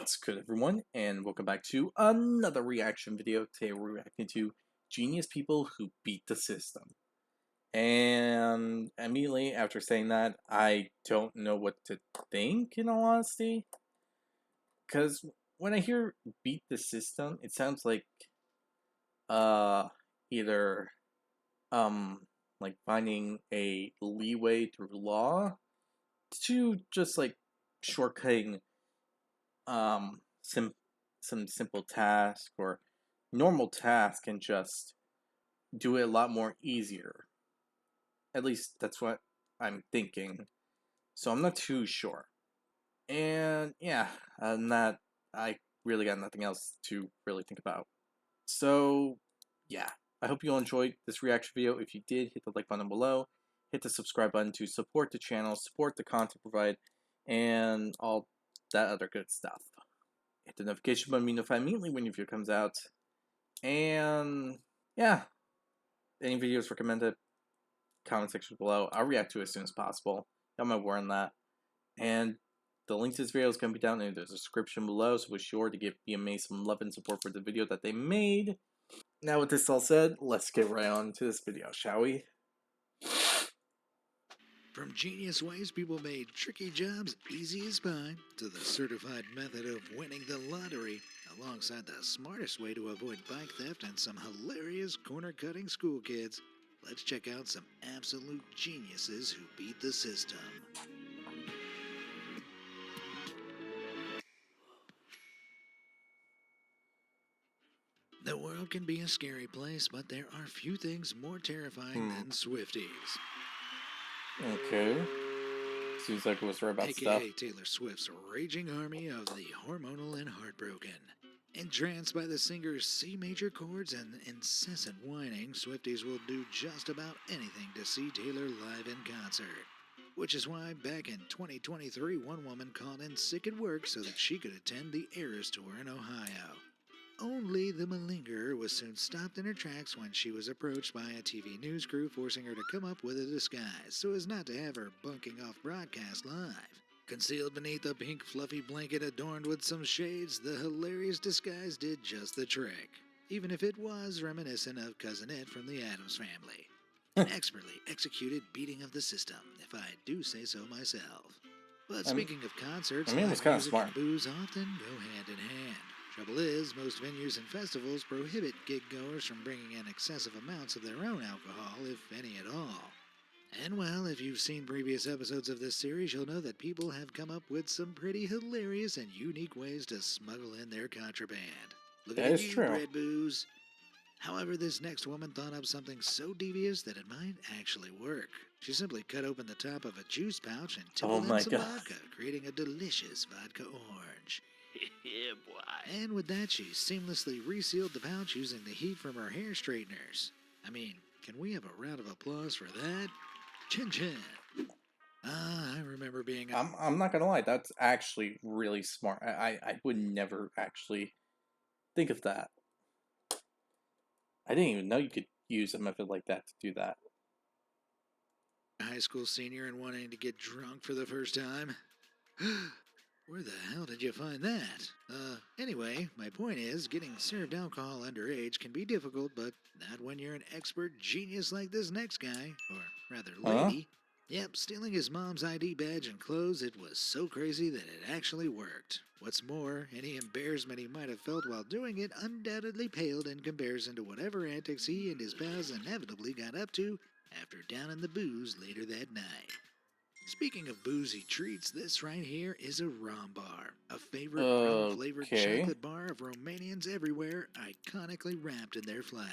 What's good, everyone, and welcome back to another reaction video. Today we're reacting to genius people who beat the system. And immediately after saying that, I don't know what to think, in all honesty. Because when I hear beat the system, it sounds like either like finding a leeway through law to just like shortcutting um some simple task or normal task and just do it a lot more easier. At least that's what I'm thinking. So I'm not too sure. And yeah, and that I really got nothing else to really think about. So yeah, I hope you all enjoyed this reaction video. If you did, hit the like button below, hit the subscribe button to support the channel, support the content provided, and all that other good stuff. Hit the notification button to be notified immediately when your video comes out. And yeah, any videos recommended, comment section below. I'll react to it as soon as possible. Got my word on that. And the link to this video is going to be down in the description below, so be sure to give BMA some love and support for the video that they made. Now with this all said, let's get right on to this video, shall we? From genius ways people made tricky jobs easy as pie to the certified method of winning the lottery, alongside the smartest way to avoid bike theft and some hilarious corner-cutting school kids, let's check out some absolute geniuses who beat the system. The world can be a scary place, but there are few things more terrifying than Swifties. Okay. Seems like it was right about AKA stuff. Taylor Swift's raging army of the hormonal and heartbroken. Entranced by the singer's C major chords and incessant whining, Swifties will do just about anything to see Taylor live in concert. Which is why back in 2023, one woman called in sick at work so that she could attend the Eras Tour in Ohio. Only the malingerer was soon stopped in her tracks when she was approached by a TV news crew forcing her to come up with a disguise so as not to have her bunking off broadcast live. Concealed beneath a pink fluffy blanket adorned with some shades, the hilarious disguise did just the trick, even if it was reminiscent of Cousin Ed from the Addams Family. An expertly executed beating of the system, if I do say so myself. But speaking of concerts, it was live kind of music smart. and booze often go hand in hand. Trouble is, most venues and festivals prohibit gig-goers from bringing in excessive amounts of their own alcohol, if any at all. And well, if you've seen previous episodes of this series, you'll know that people have come up with some pretty hilarious and unique ways to smuggle in their contraband. Look at you, Bread Booze. However, this next woman thought up something so devious that it might actually work. She simply cut open the top of a juice pouch and tippled in some vodka, creating a delicious vodka orange. Yeah, boy. And with that, she seamlessly resealed the pouch using the heat from her hair straighteners. I mean, can we have a round of applause for that? Chin chin. I remember being... I'm not gonna lie, that's actually really smart. I would never actually think of that. I didn't even know you could use a method like that to do that. High school senior and wanting to get drunk for the first time? Where the hell did you find that? Anyway, my point is, getting served alcohol underage can be difficult, but not when you're an expert genius like this next guy, or rather lady. Yep, stealing his mom's ID badge and clothes, it was so crazy that it actually worked. What's more, any embarrassment he might have felt while doing it undoubtedly paled in comparison to whatever antics he and his pals inevitably got up to after downing the booze later that night. Speaking of boozy treats, this right here is a rum bar, a favorite rum-flavored chocolate bar of Romanians everywhere, iconically wrapped in their flag.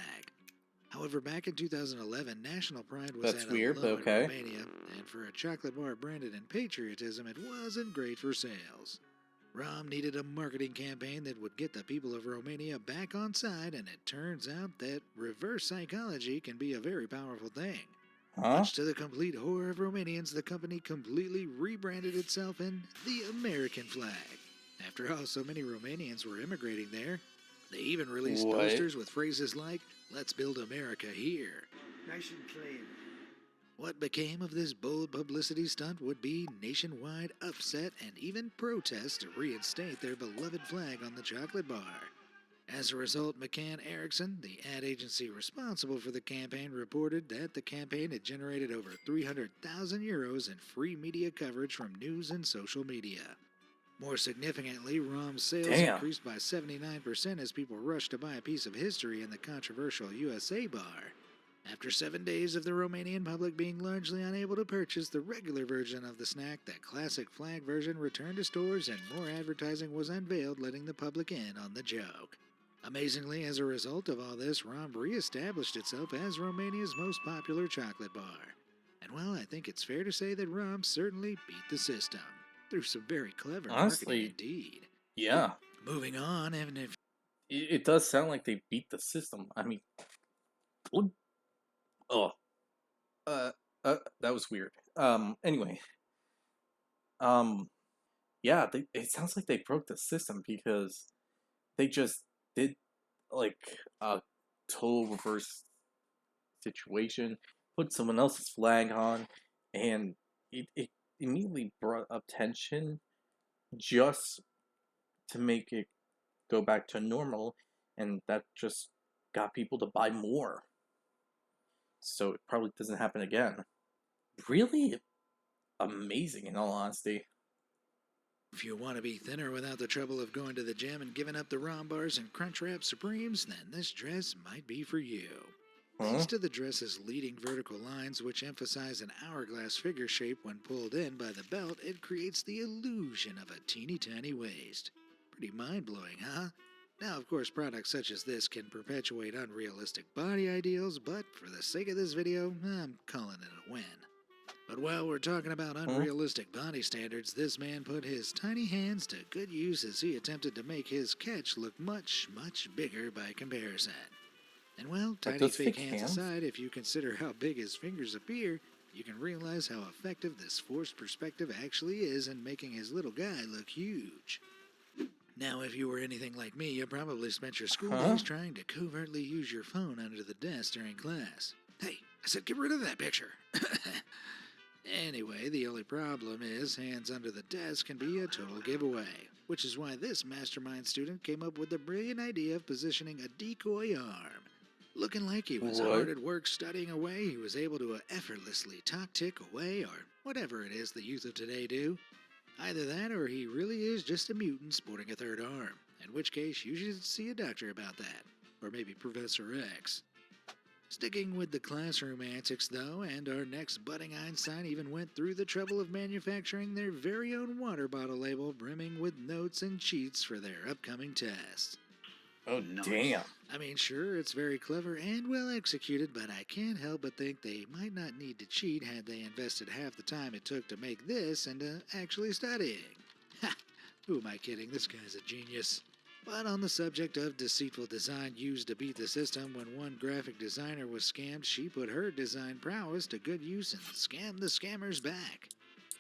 However, back in 2011, national pride was at a low in Romania, and for a chocolate bar branded in patriotism, it wasn't great for sales. Rum needed a marketing campaign that would get the people of Romania back on side, and it turns out that reverse psychology can be a very powerful thing. Much to the complete horror of Romanians, the company completely rebranded itself in the American flag. After all, so many Romanians were immigrating there, they even released posters with phrases like, "Let's build America here." Nice and clean. What became of this bold publicity stunt would be nationwide upset and even protests to reinstate their beloved flag on the chocolate bar. As a result, McCann Erickson, the ad agency responsible for the campaign, reported that the campaign had generated over €300,000 in free media coverage from news and social media. More significantly, ROM's sales Damn. increased by 79% as people rushed to buy a piece of history in the controversial USA bar. After 7 days of the Romanian public being largely unable to purchase the regular version of the snack, the classic flag version returned to stores and more advertising was unveiled, letting the public in on the joke. Amazingly, as a result of all this, ROM re-established itself as Romania's most popular chocolate bar. And well, I think it's fair to say that ROM certainly beat the system. Through some very clever Honestly, marketing indeed. Yeah. Moving on, and if It does sound like they beat the system. I mean, oh, that was weird. Anyway, yeah, it sounds like they broke the system because they just did like a total reverse situation, put someone else's flag on, and it immediately brought up tension just to make it go back to normal, and that just got people to buy more. So it probably doesn't happen again. Really amazing, in all honesty. you want to be thinner without the trouble of going to the gym and giving up the ROM bars and Crunchwrap Supremes, then this dress might be for you. Thanks to the dress's leading vertical lines, which emphasize an hourglass figure shape when pulled in by the belt, it creates the illusion of a teeny tiny waist. Pretty mind-blowing, huh? Now, of course, products such as this can perpetuate unrealistic body ideals, but for the sake of this video, I'm calling it a win. But while we're talking about unrealistic body standards, this man put his tiny hands to good use as he attempted to make his catch look much, much bigger by comparison. And well, tiny fake hands aside, if you consider how big his fingers appear, you can realize how effective this forced perspective actually is in making his little guy look huge. Now, if you were anything like me, you probably spent your school days trying to covertly use your phone under the desk during class. Hey, I said get rid of that picture. Anyway, the only problem is hands under the desk can be a total giveaway, which is why this mastermind student came up with the brilliant idea of positioning a decoy arm. Looking like he was hard at work studying away, he was able to effortlessly talk-tick away, or whatever it is the youth of today do. Either that, or he really is just a mutant sporting a third arm, in which case you should see a doctor about that, or maybe Professor X. Sticking with the classroom antics, though, and our next budding Einstein even went through the trouble of manufacturing their very own water bottle label brimming with notes and cheats for their upcoming test. Oh, nice. Damn. I mean, sure, it's very clever and well executed, but I can't help but think they might not need to cheat had they invested half the time it took to make this into actually studying. Ha! Who am I kidding? This guy's a genius. But on the subject of deceitful design used to beat the system, when one graphic designer was scammed, she put her design prowess to good use and scammed the scammers back.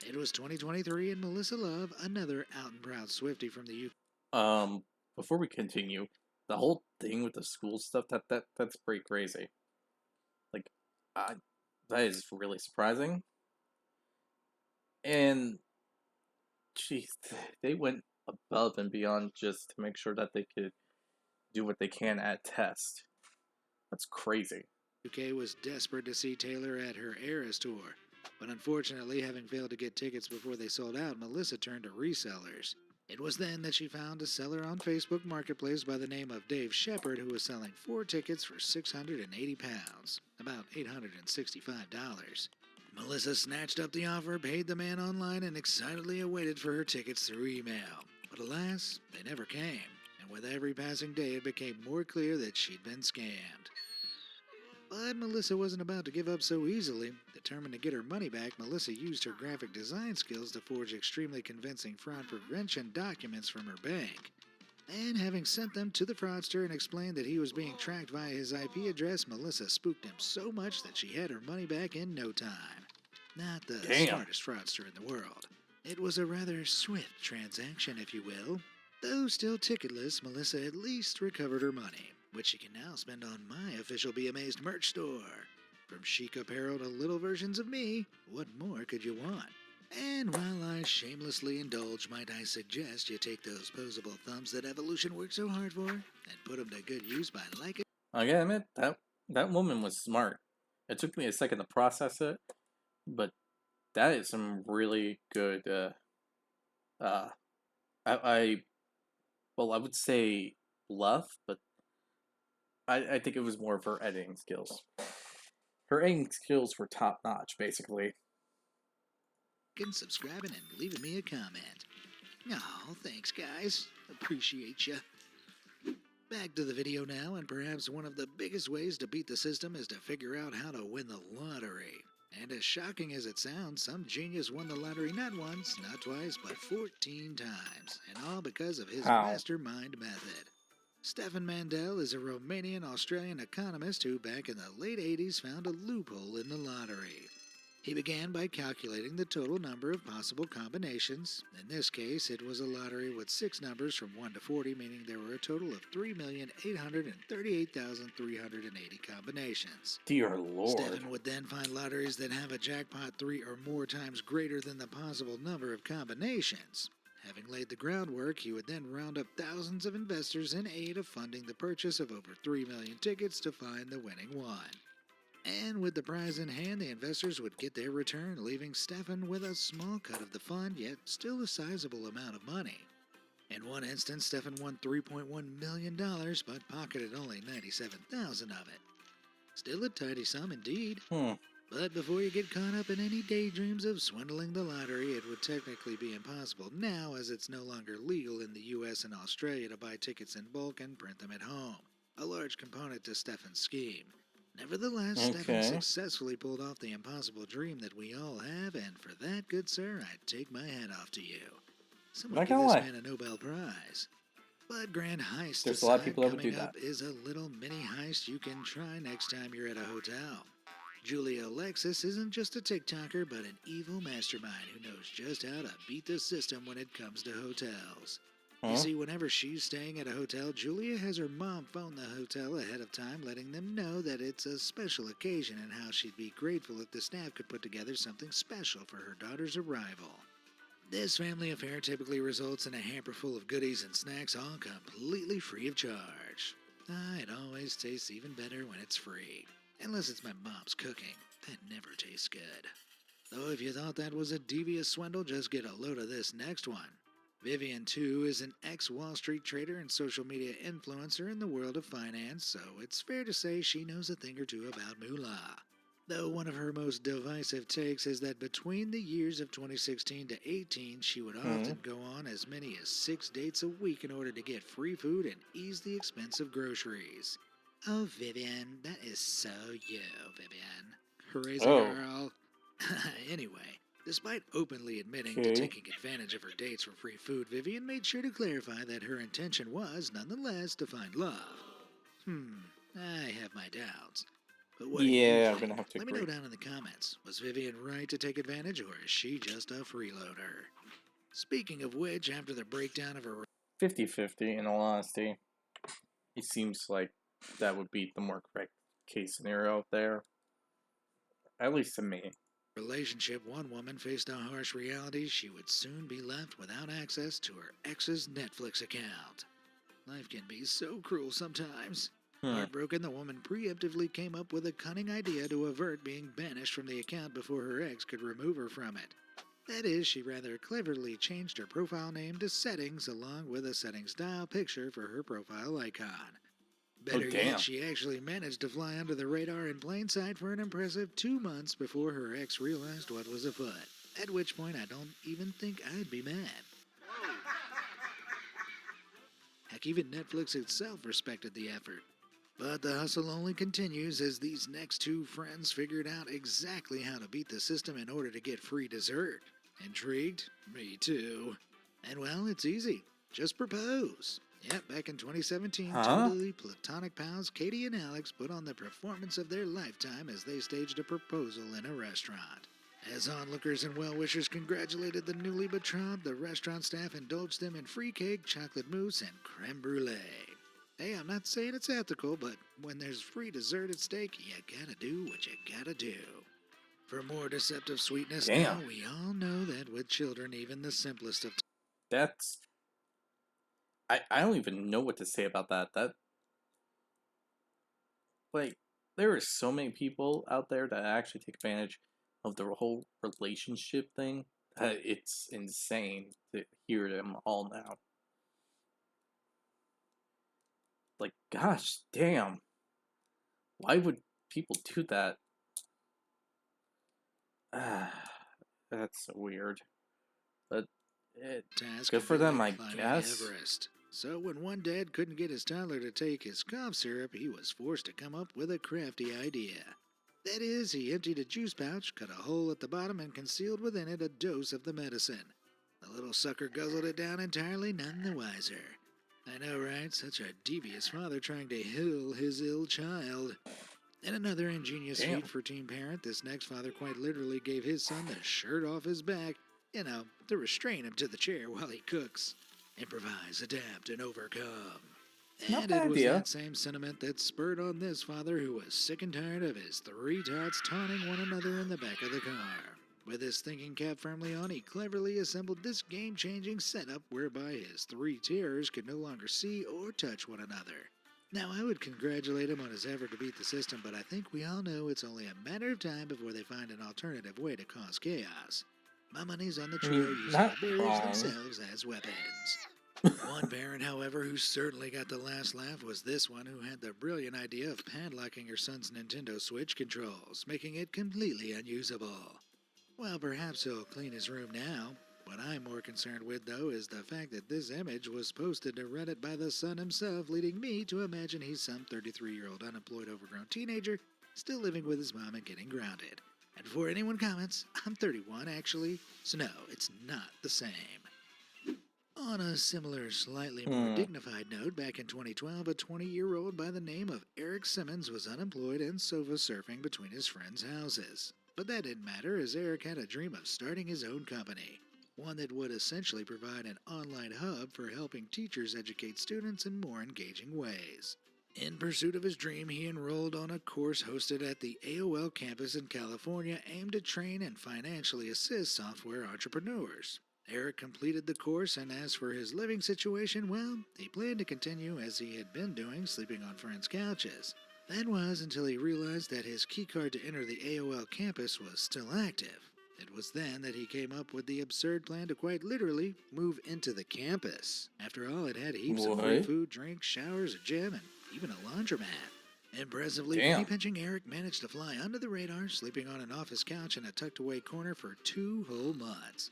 It was 2023 and Melissa Love, another out and proud Swiftie from the UK. Before we continue, the whole thing with the school stuff, that's pretty crazy. Like, that is really surprising. And, jeez, they went above and beyond just to make sure that they could do what they can at test. That's crazy. UK was desperate to see Taylor at her Eras tour, but unfortunately, having failed to get tickets before they sold out, Melissa turned to resellers. It was then that she found a seller on Facebook Marketplace by the name of Dave Shepard who was selling 4 tickets for £680, about $865. Melissa snatched up the offer, paid the man online, and excitedly awaited for her tickets through email. But alas, they never came, and with every passing day it became more clear that she'd been scammed. But Melissa wasn't about to give up so easily. Determined to get her money back, Melissa used her graphic design skills to forge extremely convincing fraud prevention documents from her bank. And having sent them to the fraudster and explained that he was being tracked via his IP address, Melissa spooked him so much that she had her money back in no time. Not the smartest fraudster in the world. It was a rather swift transaction, if you will. Though still ticketless, Melissa at least recovered her money, which she can now spend on my official Be Amazed merch store. From chic apparel to little versions of me, what more could you want? And while I shamelessly indulge, might I suggest you take those posable thumbs that evolution worked so hard for and put them to good use by liking. I gotta admit, that woman was smart. It took me a second to process it, but that is some really good, uh, I well, I would say bluff, but I think it was more of her editing skills. Her editing skills were top notch, basically. Subscribing and leaving me a comment. Oh, thanks, guys. Appreciate ya. Back to the video now, and perhaps one of the biggest ways to beat the system is to figure out how to win the lottery. And as shocking as it sounds, some genius won the lottery not once, not twice, but 14 times, and all because of his How? mastermind method. Stefan Mandel is a Romanian-Australian economist who, back in the late 80s, found a loophole in the lottery. He began by calculating the total number of possible combinations. In this case, it was a lottery with 6 numbers from 1 to 40, meaning there were a total of 3,838,380 combinations. Dear Lord. Stefan would then find lotteries that have a jackpot 3 or more times greater than the possible number of combinations. Having laid the groundwork, he would then round up thousands of investors in aid of funding the purchase of over 3 million tickets to find the winning one. And with the prize in hand, the investors would get their return, leaving Stefan with a small cut of the fund, yet still a sizable amount of money. In one instance, Stefan won $3.1 million, but pocketed only $97,000 of it. Still a tidy sum indeed. But before you get caught up in any daydreams of swindling the lottery, it would technically be impossible now, as it's no longer legal in the US and Australia to buy tickets in bulk and print them at home, a large component to Stefan's scheme. Nevertheless, Stefan successfully pulled off the impossible dream that we all have, and for that, good sir, I take my hat off to you. Someone give this man a Nobel Prize. But grand heist There's a lot of people that would do coming up that. is a little mini heist you can try next time you're at a hotel. Julia Alexis isn't just a TikToker, but an evil mastermind who knows just how to beat the system when it comes to hotels. You see, whenever she's staying at a hotel, Julia has her mom phone the hotel ahead of time, letting them know that it's a special occasion and how she'd be grateful if the staff could put together something special for her daughter's arrival. This family affair typically results in a hamper full of goodies and snacks, all completely free of charge. It always tastes even better when it's free. Unless it's my mom's cooking. That never tastes good. Though if you thought that was a devious swindle, just get a load of this next one. Vivian, too, is an ex-Wall Street trader and social media influencer in the world of finance, so it's fair to say she knows a thing or two about moolah. Though one of her most divisive takes is that between the years of 2016 to 18, she would often go on as many as 6 dates a week in order to get free food and ease the expense of groceries. Oh, Vivian, that is so you, Vivian. Crazy girl. Anyway, despite openly admitting to taking advantage of her dates for free food, Vivian made sure to clarify that her intention was, nonetheless, to find love. I have my doubts. But what do you I'm think? gonna have to Let me know down in the comments. Was Vivian right to take advantage, or is she just a freeloader? Speaking of which, after the breakdown of her 50-50, in all honesty. It seems like that would be the more correct case scenario there. At least to me. relationship, one woman faced a harsh reality: she would soon be left without access to her ex's Netflix account. Life can be so cruel sometimes. Heartbroken, the woman preemptively came up with a cunning idea to avert being banished from the account before her ex could remove her from it. That is, she rather cleverly changed her profile name to Settings along with a settings-style picture for her profile icon. Better yet, she actually managed to fly under the radar in plain sight for an impressive 2 months before her ex realized what was afoot. At which point, I don't even think I'd be mad. Heck, even Netflix itself respected the effort. But the hustle only continues as these next 2 friends figured out exactly how to beat the system in order to get free dessert. Intrigued? Me too. And well, it's easy. Just propose. Yep, back in 2017, totally platonic pals Katie and Alex put on the performance of their lifetime as they staged a proposal in a restaurant. As onlookers and well-wishers congratulated the newly betrothed, the restaurant staff indulged them in free cake, chocolate mousse, and creme brulee. Hey, I'm not saying it's ethical, but when there's free dessert at stake, you gotta do what you gotta do. For more deceptive sweetness now, Damn. we all know that with children, even the simplest of That's I don't even know what to say about that. That like there are so many people out there that actually take advantage of the whole relationship thing that it's insane to hear them all now. Like, gosh, damn. Why would people do that? Ah, that's so weird. But task good can for be them, like I climbing guess. Everest. So when one dad couldn't get his toddler to take his cough syrup, he was forced to come up with a crafty idea. That is, he emptied a juice pouch, cut a hole at the bottom, and concealed within it a dose of the medicine. The little sucker guzzled it down entirely, none the wiser. I know, right? Such a devious father trying to heal his ill child. In another ingenious feat Damn. for Teen Parent, this next father quite literally gave his son the shirt off his back, to restrain him to the chair while he cooks. Improvise, adapt, and overcome. Not And it bad was idea. that same sentiment that spurred on this father who was sick and tired of his three tots taunting one another in the back of the car. With his thinking cap firmly on, he cleverly assembled this game-changing setup whereby his three terrors could no longer see or touch one another. Now, I would congratulate him on his effort to beat the system, but I think we all know it's only a matter of time before they find an alternative way to cause chaos. My money's on the I trio mean, using not the berries wrong. themselves as weapons. One parent, however, who certainly got the last laugh was this one who had the brilliant idea of padlocking her son's Nintendo Switch controls, making it completely unusable. Well, perhaps he'll clean his room now. What I'm more concerned with, though, is the fact that this image was posted to Reddit by the son himself, leading me to imagine he's some 33-year-old unemployed overgrown teenager still living with his mom and getting grounded. And before anyone comments, I'm 31 actually, so no, it's not the same. On a similar, slightly more Hmm. dignified note, back in 2012, a 20-year-old by the name of Eric Simmons was unemployed and sofa surfing between his friends' houses. But that didn't matter, as Eric had a dream of starting his own company, one that would essentially provide an online hub for helping teachers educate students in more engaging ways. In pursuit of his dream, he enrolled on a course hosted at the AOL campus in California aimed to train and financially assist software entrepreneurs. Eric completed the course, and as for his living situation, well, he planned to continue as he had been doing, sleeping on friends' couches. That was until he realized that his keycard to enter the AOL campus was still active. It was then that he came up with the absurd plan to quite literally move into the campus. After all, it had heaps of free What? food, drinks, showers, a gym, and even a laundromat. Impressively, penny Damn. pinching Eric managed to fly under the radar, sleeping on an office couch in a tucked away corner for 2 whole months.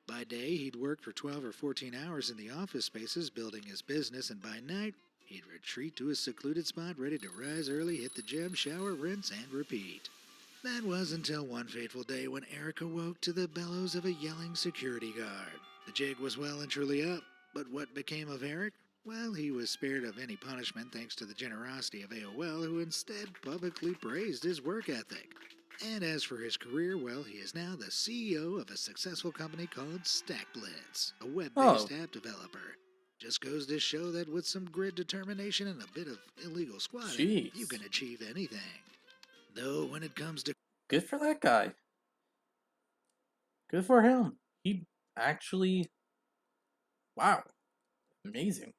By day, he'd work for 12 or 14 hours in the office spaces building his business, and by night, he'd retreat to a secluded spot ready to rise early, hit the gym, shower, rinse, and repeat. That was until one fateful day when Eric awoke to the bellows of a yelling security guard. The jig was well and truly up, but what became of Eric? Well, he was spared of any punishment thanks to the generosity of AOL, who instead publicly praised his work ethic. And as for his career, well, he is now the CEO of a successful company called StackBlitz, a web-based Oh, app developer. Just goes to show that with some grit, determination, and a bit of illegal squatting, you jeez. can achieve anything. Though when it comes to Good for that guy. Good for him. He actually, wow, amazing.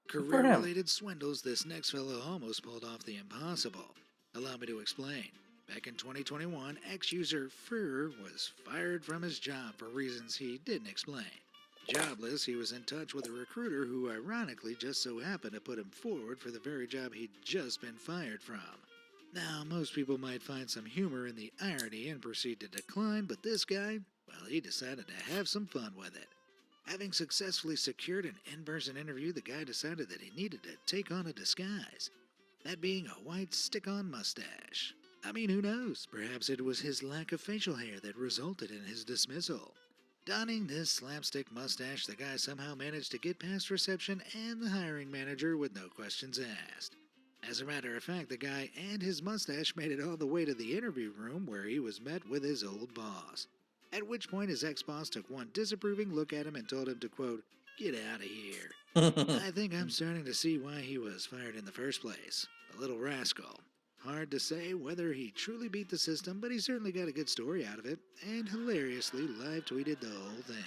Good for him. career-related swindles, this next fellow almost pulled off the impossible. Allow me to explain. Back in 2021, ex-user Fur was fired from his job for reasons he didn't explain. Jobless, he was in touch with a recruiter who ironically just so happened to put him forward for the very job he'd just been fired from. Now, most people might find some humor in the irony and proceed to decline, but this guy, well, he decided to have some fun with it. Having successfully secured an in-person interview, the guy decided that he needed to take on a disguise. That being a white stick-on mustache. I mean, who knows? Perhaps it was his lack of facial hair that resulted in his dismissal. Donning this slapstick mustache, the guy somehow managed to get past reception and the hiring manager with no questions asked. As a matter of fact, the guy and his mustache made it all the way to the interview room where he was met with his old boss. At which point his ex-boss took one disapproving look at him and told him to, quote, Get out of here. I think I'm starting to see why he was fired in the first place. A little rascal. Hard to say whether he truly beat the system, but he certainly got a good story out of it, and hilariously live tweeted the whole thing.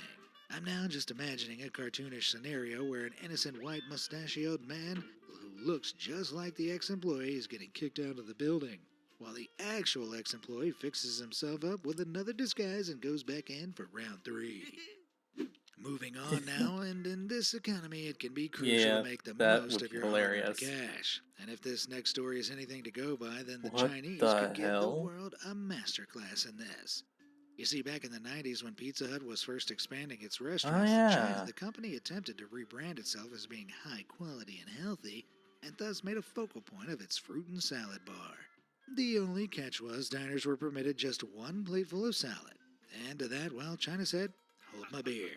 I'm now just imagining a cartoonish scenario where an innocent white mustachioed man who looks just like the ex-employee is getting kicked out of the building, while the actual ex-employee fixes himself up with another disguise and goes back in for round 3. Moving on now, and in this economy, it can be crucial Yeah, to make the that most would of be your hard-earned hilarious. cash. And if this next story is anything to go by, then the What Chinese the could give the hell? world a masterclass in this. You see, back in the 90s when Pizza Hut was first expanding its Oh restaurants, yeah. the company attempted to rebrand itself as being high quality and healthy, and thus made a focal point of its fruit and salad bar. The only catch was diners were permitted just one plateful of salad. And to that, well, China said, hold my beer.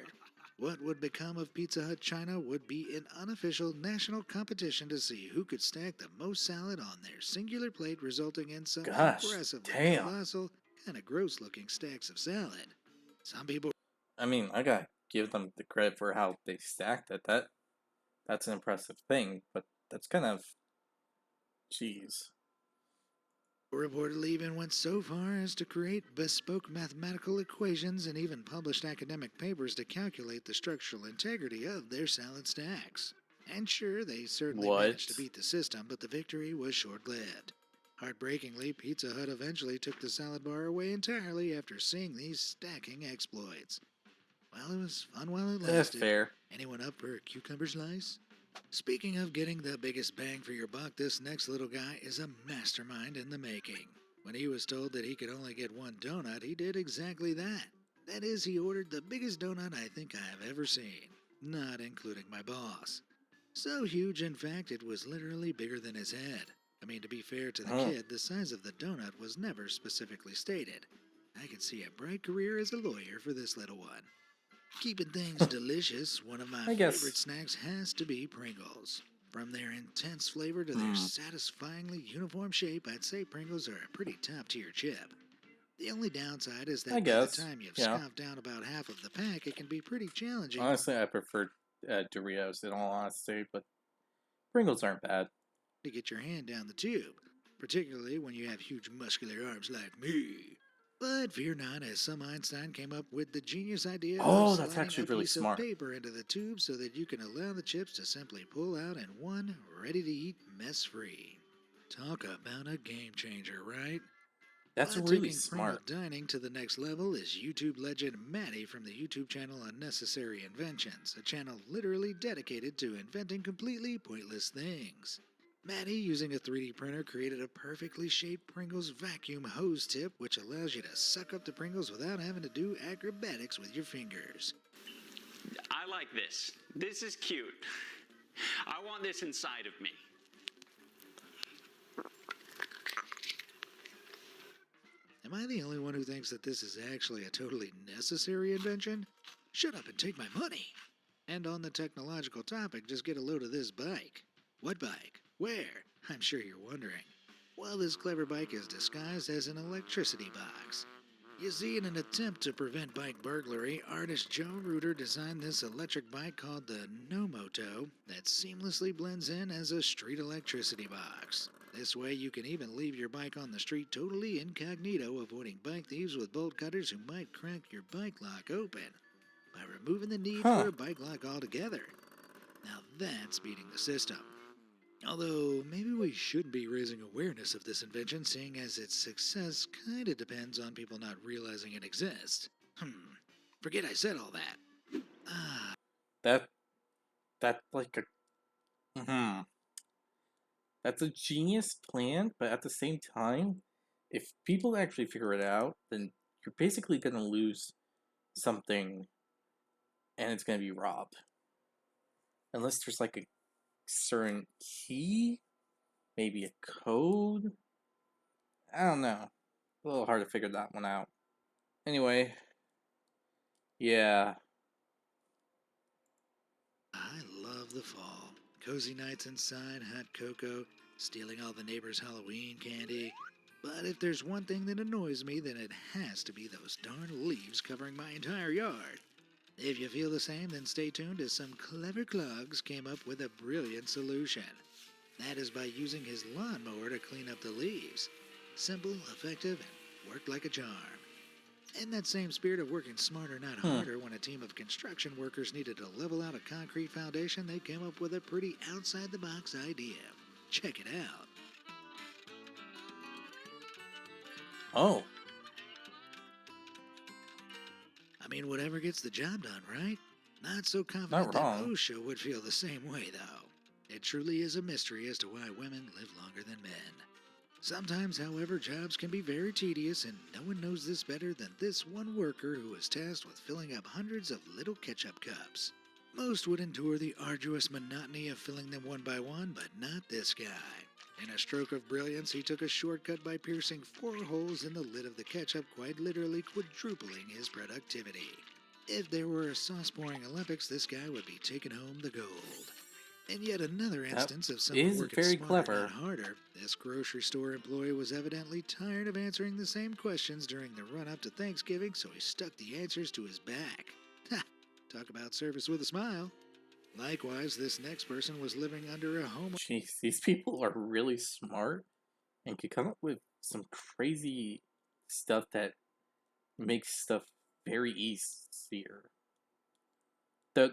What would become of Pizza Hut China would be an unofficial national competition to see who could stack the most salad on their singular plate, resulting in some Gosh, impressively damn. colossal, kind of gross looking stacks of salad. Some people I mean, I gotta give them the credit for how they stacked it. That's an impressive thing, but that's kind of, jeez. reportedly even went so far as to create bespoke mathematical equations and even published academic papers to calculate the structural integrity of their salad stacks. And sure, they certainly managed to What? beat the system, but the victory was short lived. Heartbreakingly, Pizza Hut eventually took the salad bar away entirely after seeing these stacking exploits. Well, it was fun while it lasted. Fair. Anyone up for a cucumber slice? Speaking of getting the biggest bang for your buck, this next little guy is a mastermind in the making. When he was told that he could only get one donut, he did exactly that. That is, he ordered the biggest donut I think I have ever seen, not including my boss. So huge, in fact, it was literally bigger than his head. I mean, to be fair to the Oh, kid, the size of the donut was never specifically stated. I could see a bright career as a lawyer for this little one. Keeping things delicious, one of my I favorite guess. snacks has to be Pringles. From their intense flavor to their satisfyingly uniform shape, I'd say Pringles are a pretty top tier chip. The only downside is I that by the guess. time you've Yeah. scoffed down about half of the pack, it can be pretty challenging Honestly, I prefer Doritos in all honesty, but Pringles aren't bad. to get your hand down the tube, particularly when you have huge muscular arms like me. But fear not, as some Einstein came up with the genius idea of Oh, that's sliding actually a really piece of smart. paper into the tube so that you can allow the chips to simply pull out in one ready-to-eat mess-free. Talk about a game changer, right? That's But really taking Pringle smart. dining to the next level is YouTube legend Maddie from the YouTube channel Unnecessary Inventions, a channel literally dedicated to inventing completely pointless things. Maddie, using a 3D printer, created a perfectly shaped Pringles vacuum hose tip which allows you to suck up the Pringles without having to do acrobatics with your fingers. I like this. This is cute. I want this inside of me. Am I the only one who thinks that this is actually a totally necessary invention? Shut up and take my money! And on the technological topic, just get a load of this bike. What bike? Where? I'm sure you're wondering. Well, this clever bike is disguised as an electricity box. You see, in an attempt to prevent bike burglary, artist Joe Reuter designed this electric bike called the No-Moto that seamlessly blends in as a street electricity box. This way you can even leave your bike on the street totally incognito, avoiding bike thieves with bolt cutters who might crack your bike lock open by removing the need for Huh. a bike lock altogether. Now that's beating the system. Although, maybe we shouldn't be raising awareness of this invention, seeing as its success kinda depends on people not realizing it exists. Forget I said all that. That that's like a that's a genius plan, but at the same time, if people actually figure it out, then you're basically gonna lose something and it's gonna be robbed. Unless there's like a certain key, maybe a code. I don't know. A little hard to figure that one out. Anyway, yeah. I love the fall. Cozy nights inside, hot cocoa, stealing all the neighbors' Halloween candy. But if there's one thing that annoys me, then it has to be those darn leaves covering my entire yard. If you feel the same, then stay tuned as some clever clogs came up with a brilliant solution. That is by using his lawnmower to clean up the leaves. Simple, effective, and worked like a charm. In that same spirit of working smarter, not Hmm. harder, when a team of construction workers needed to level out a concrete foundation, they came up with a pretty outside the box idea. Check it out. Oh, I mean, whatever gets the job done, right? Not so confident not that wrong. OSHA would feel the same way, though. It truly is a mystery as to why women live longer than men. Sometimes, however, jobs can be very tedious, and no one knows this better than this one worker who was tasked with filling up hundreds of little ketchup cups. Most would endure the arduous monotony of filling them one by one, but not this guy. In a stroke of brilliance, he took a shortcut by piercing 4 holes in the lid of the ketchup, quite literally quadrupling his productivity. If there were a sauce pouring Olympics, this guy would be taking home the gold. In yet another That instance of someone is working very smarter, not clever. harder, this grocery store employee was evidently tired of answering the same questions during the run up to Thanksgiving, so he stuck the answers to his back. Ha! Talk about service with a smile. Likewise, this next person was living under a home. Jeez, these people are really smart and can come up with some crazy stuff that makes stuff very easier.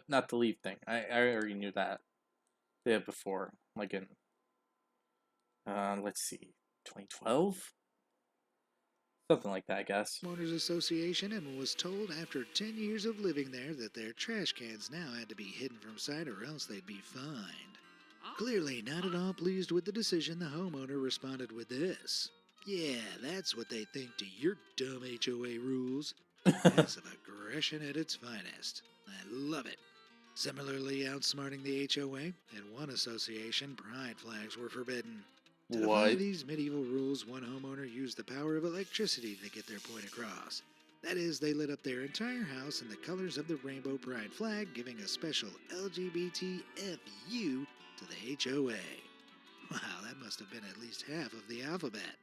Not the leave thing. I already knew that. Did it before, like in let's see, 2012, something like that, I guess. Homeowners Association and was told after 10 years of living there that their trash cans now had to be hidden from sight or else they'd be fined. Clearly not at all pleased with the decision, the homeowner responded with this. Yeah, that's what they think to your dumb HOA rules. Passive aggression at its finest. I love it. Similarly, outsmarting the HOA, in one association, pride flags were forbidden. To defy What? these medieval rules, one homeowner used the power of electricity to get their point across. That is, they lit up their entire house in the colors of the rainbow pride flag, giving a special LGBTFU to the HOA. Wow, that must have been at least half of the alphabet.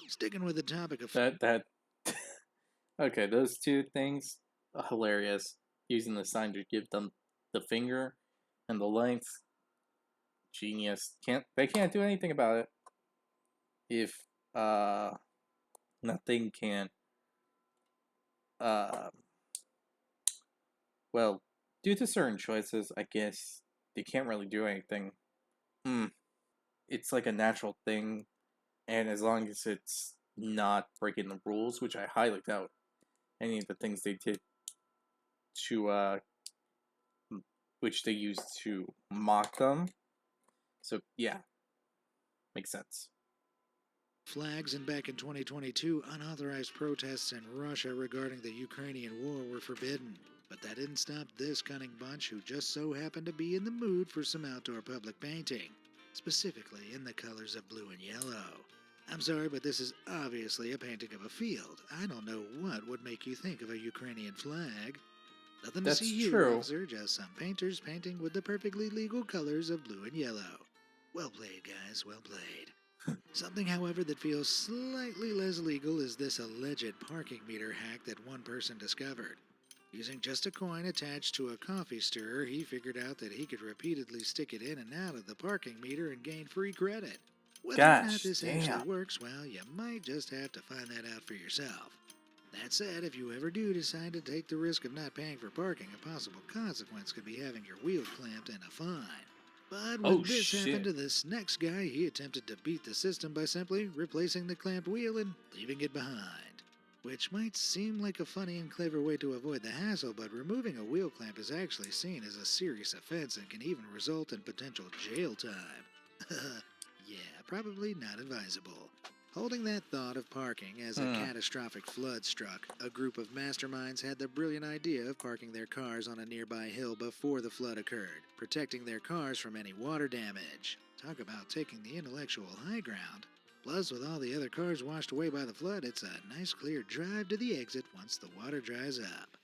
Sticking with the topic of That okay, those two things are hilarious. Using the sign to give them the finger and the length. Genius. They can't do anything about it if nothing can uh well, due to certain choices, I guess they can't really do anything. Hmm. It's like a natural thing, and as long as it's not breaking the rules, which I highly doubt any of the things they did to which they used to mock them. So yeah, makes sense. flags, and back in 2022, unauthorized protests in Russia regarding the Ukrainian war were forbidden. But that didn't stop this cunning bunch who just so happened to be in the mood for some outdoor public painting, specifically in the colors of blue and yellow. I'm sorry, but this is obviously a painting of a field. I don't know what would make you think of a Ukrainian flag. Nothing to That's see here, true. officer, just some painters painting with the perfectly legal colors of blue and yellow. Well played, guys, well played. Something, however, that feels slightly less legal is this alleged parking meter hack that one person discovered. Using just a coin attached to a coffee stirrer, he figured out that he could repeatedly stick it in and out of the parking meter and gain free credit. Whether or not Gosh, this actually damn. works, well, you might just have to find that out for yourself. That said, if you ever do decide to take the risk of not paying for parking, a possible consequence could be having your wheel clamped and a fine. But Oh when this happened shit. to this next guy, he attempted to beat the system by simply replacing the clamped wheel and leaving it behind. Which might seem like a funny and clever way to avoid the hassle, but removing a wheel clamp is actually seen as a serious offense and can even result in potential jail time. Yeah, probably not advisable. Holding that thought of parking as a Hmm. catastrophic flood struck, a group of masterminds had the brilliant idea of parking their cars on a nearby hill before the flood occurred, protecting their cars from any water damage. Talk about taking the intellectual high ground. Plus, with all the other cars washed away by the flood, it's a nice clear drive to the exit once the water dries up.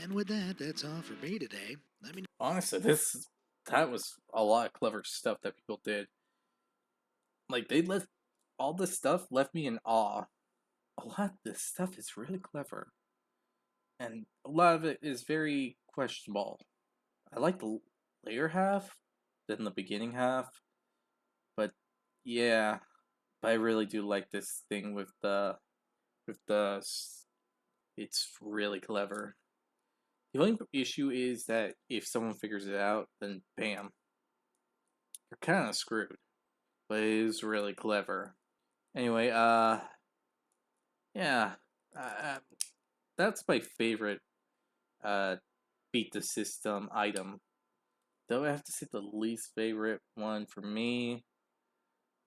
And with that, that's all for me today. Let me Honestly, that was a lot of clever stuff that people did. Like they left all this stuff left me in awe. A lot of this stuff is really clever. and a lot of it is very questionable. I like the later half than the beginning half, but yeah, but I really do like this thing with the. It's really clever. The only issue is that if someone figures it out, then bam, you're kind of screwed. But it is really clever. Anyway, yeah, uh, that's my favorite uh beat the system item. Though I have to say the least favorite one for me.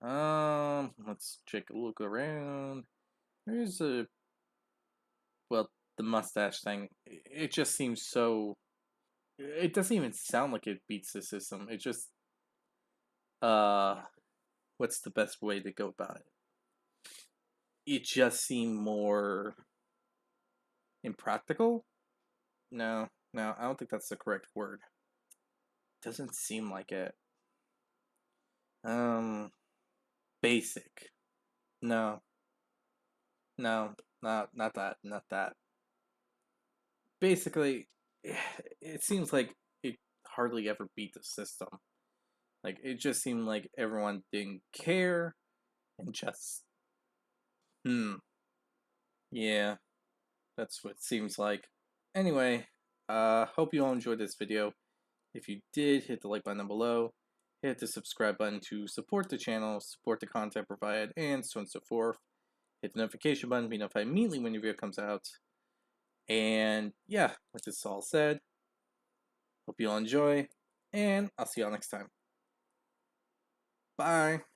Let's take a look around. There's a well, the mustache thing. It just seems so. It doesn't even sound like it beats the system. It just uh, what's the best way to go about it? It just seemed more impractical. No, no, I don't think that's the correct word. Doesn't seem like it. Um, basic. No, no, not that, not that. Basically, it seems like it hardly ever beat the system. Like it just seemed like everyone didn't care and just yeah, that's what it seems like. Anyway, hope you all enjoyed this video. If you did, hit the like button down below. Hit the subscribe button to support the channel, support the content provided, and so on and so forth. Hit the notification button to be notified immediately when your video comes out. And yeah, with this all said, hope you all enjoy, and I'll see y'all next time. Bye!